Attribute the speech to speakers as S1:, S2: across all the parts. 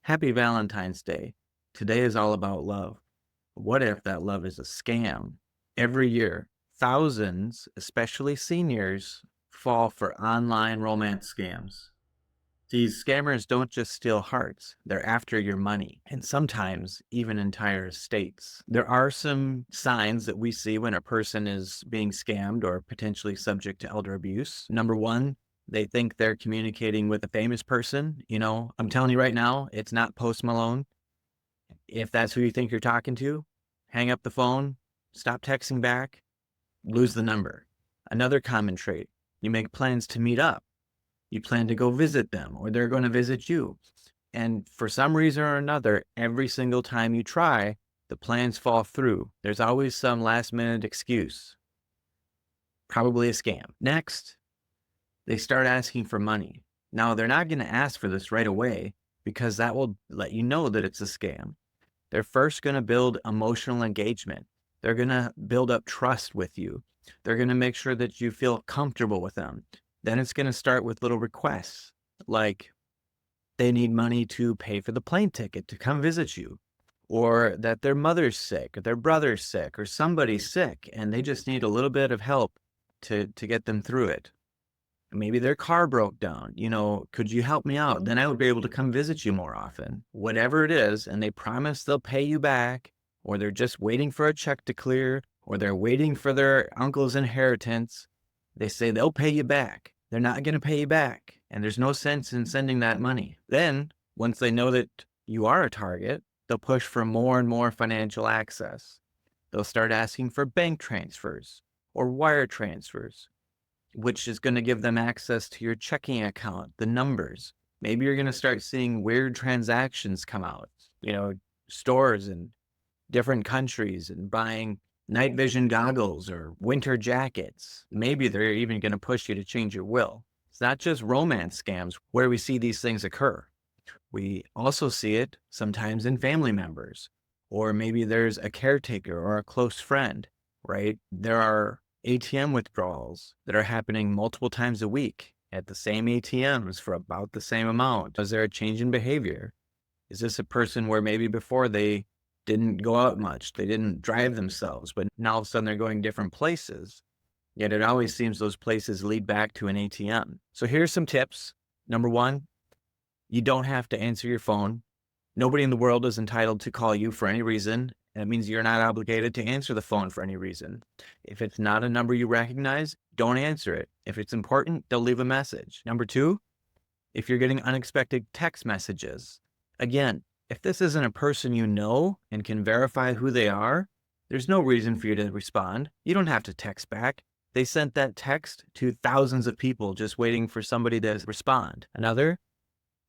S1: Happy Valentine's Day. Today is all about love. What if that love is a scam? Every year, thousands, especially seniors, fall for online romance scams. These scammers don't just steal hearts, they're after your money, and sometimes even entire estates. There are some signs that we see when a person is being scammed or potentially subject to elder abuse. Number one, they think they're communicating with a famous person. I'm telling you right now, it's not Post Malone. If that's who you think you're talking to, hang up the phone, stop texting back, lose the number. Another common trait, you make plans to meet up. You plan to go visit them or they're going to visit you. And for some reason or another, every single time you try, the plans fall through. There's always some last minute excuse, probably a scam. Next, they start asking for money. Now, they're not going to ask for this right away because that will let you know that it's a scam. They're first going to build emotional engagement. They're going to build up trust with you. They're going to make sure that you feel comfortable with them. Then it's going to start with little requests like they need money to pay for the plane ticket to come visit you, or that their mother's sick or their brother's sick or somebody's sick and they just need a little bit of help to get them through it. Maybe their car broke down. Could you help me out? Then I would be able to come visit you more often. Whatever it is, and they promise they'll pay you back, or they're just waiting for a check to clear, or they're waiting for their uncle's inheritance. They say they'll pay you back. They're not going to pay you back, and there's no sense in sending that money. Then, once they know that you are a target, they'll push for more and more financial access. They'll start asking for bank transfers or wire transfers, which is going to give them access to your checking account, the numbers. Maybe you're going to start seeing weird transactions come out, stores in different countries and buying night vision goggles or winter jackets. Maybe they're even going to push you to change your will. It's not just romance scams where we see these things occur. We also see it sometimes in family members, or maybe there's a caretaker or a close friend, right? There are ATM withdrawals that are happening multiple times a week at the same ATMs for about the same amount. Is there a change in behavior? Is this a person where maybe before they didn't go out much, they didn't drive themselves, but now all of a sudden they're going different places? Yet it always seems those places lead back to an ATM. So here's some tips. Number one, you don't have to answer your phone. Nobody in the world is entitled to call you for any reason. That means you're not obligated to answer the phone for any reason. If it's not a number you recognize, don't answer it. If it's important, they'll leave a message. Number two, if you're getting unexpected text messages, again, if this isn't a person you know and can verify who they are, there's no reason for you to respond. You don't have to text back. They sent that text to thousands of people just waiting for somebody to respond. Another,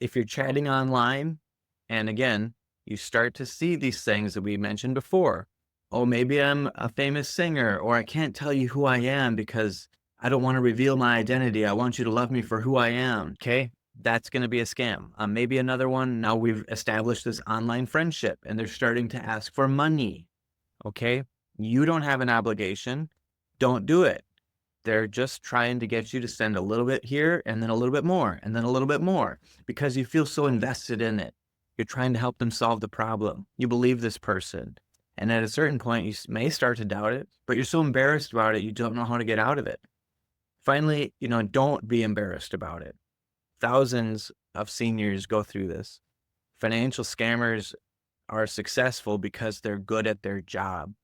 S1: if you're chatting online, and again, you start to see these things that we mentioned before. Oh, maybe I'm a famous singer, or I can't tell you who I am because I don't want to reveal my identity. I want you to love me for who I am. Okay. That's going to be a scam. Maybe another one. Now we've established this online friendship and they're starting to ask for money. Okay. You don't have an obligation. Don't do it. They're just trying to get you to send a little bit here and then a little bit more and then a little bit more because you feel so invested in it. You're trying to help them solve the problem. You believe this person. And at a certain point, you may start to doubt it, but you're so embarrassed about it, you don't know how to get out of it. Finally, don't be embarrassed about it. Thousands of seniors go through this. Financial scammers are successful because they're good at their job.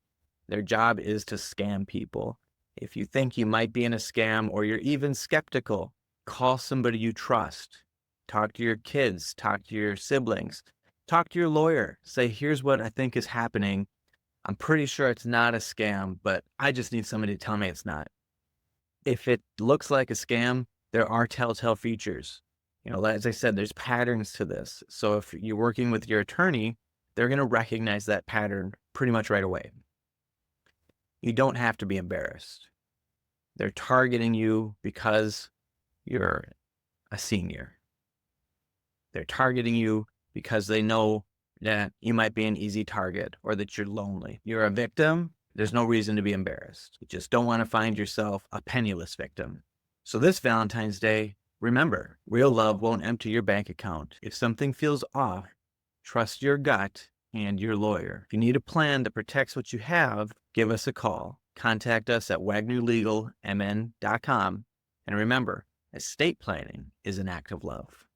S1: Their job is to scam people. If you think you might be in a scam or you're even skeptical, call somebody you trust. Talk to your kids, talk to your siblings, talk to your lawyer. Say, here's what I think is happening. I'm pretty sure it's not a scam, but I just need somebody to tell me it's not. If it looks like a scam, there are telltale features. As I said, there's patterns to this. So if you're working with your attorney, they're going to recognize that pattern pretty much right away. You don't have to be embarrassed. They're targeting you because you're a senior. They're targeting you because they know that you might be an easy target or that you're lonely. You're a victim. There's no reason to be embarrassed. You just don't want to find yourself a penniless victim. So this Valentine's Day, remember, real love won't empty your bank account. If something feels off, Trust your gut and your lawyer. If you need a plan that protects what you have, give us a call. Contact us at wagnerlegalmn.com. And remember, estate planning is an act of love.